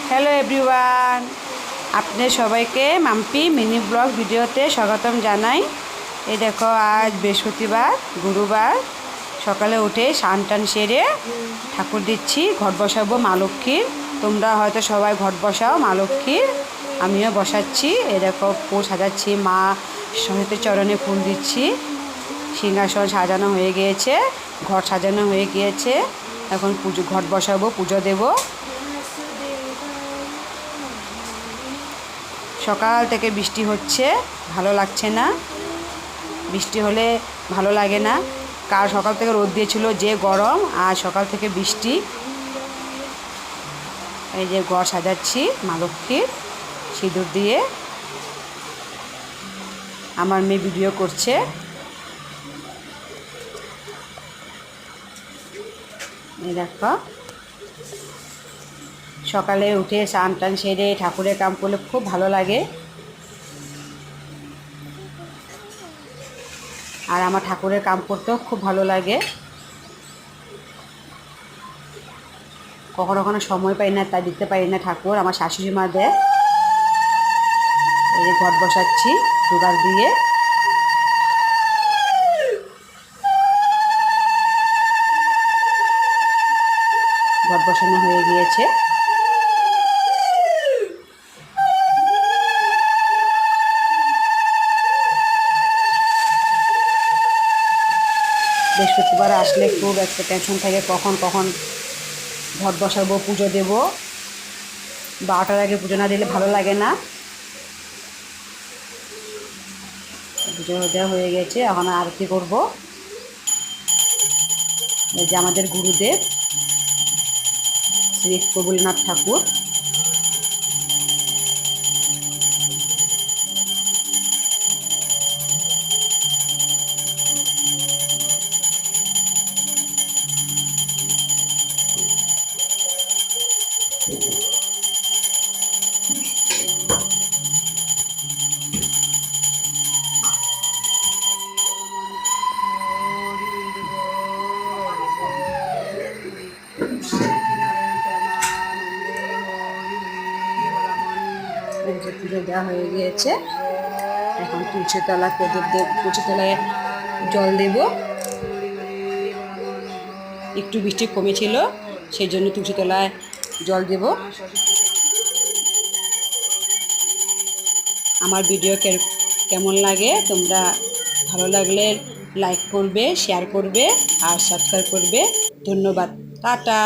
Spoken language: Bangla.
হ্যালো এভরিওয়ান, আপনাদের সবাইকে মাম্পি মিনি ব্লগ ভিডিওতে স্বাগতম জানাই। এই দেখো, আজ বৃহস্পতিবার, গুরুবার, সকালে উঠে স্নান টান সেরে ঠাকুর দিচ্ছি, ঘট বসাবো মা লক্ষ্মীর। তোমরা হয়তো সবাই ঘট বসাও মা লক্ষ্মীর, আমিও বসাচ্ছি। এই দেখো, ফুল সাজাচ্ছি, মা সহিতের চরণে ফুল দিচ্ছি। সিংহাসন সাজানো হয়ে গিয়েছে, ঘর সাজানো হয়ে গিয়েছে। এখন ঘট বসাবো, পুজো দেবো। সকাল থেকে বৃষ্টি হচ্ছে, ভালো লাগছে না। বৃষ্টি হলে ভালো লাগে না। কাল সকাল থেকে রোদ দিয়েছিল, যে গরম, আর সকাল থেকে বৃষ্টি। এই যে ঘর সাজাচ্ছি মা লক্ষ্মীর সিঁদুর দিয়ে। আমার মেয়ে ভিডিও করছে। এই দেখো, সকালে উঠে স্নান টান সেরে ঠাকুরের কাম করলে খুব ভালো লাগে। আর আমার ঠাকুরের কাম করতেও খুব ভালো লাগে। কখনো কখনো সময় পাই না, তাই দিতে পারি না ঠাকুর, আমার শাশুড়ি মা দেয়। এই ঘট বসাচ্ছি জোগাড় দিয়ে। ঘট বসানো হয়ে গিয়েছে। বৃহস্পতিবার আসলে খুব একটা টেনশন থাকে, কখন ঘট বসাবো, পুজো দেব। 12টার আগে পুজো না দিলে ভালো লাগে না। পুজো দেওয়া হয়ে গেছে, এখন আরতি করব। এই যে আমাদের গুরুদেব শ্রী কবুলনাথ ঠাকুর। পুজো দেওয়া হয়ে গিয়েছে। এখন তুলসীতলা প্রদীপ দেব, তুলসীতলায় জল দেব। একটু বৃষ্টি কমেছিল, সেই জন্য তুলসীতলায় জল দেব। আমার ভিডিও কেমন লাগে, তোমরা ভালো লাগলে লাইক করবে, শেয়ার করবে আর সাবস্ক্রাইব করবে। ধন্যবাদ, টাটা।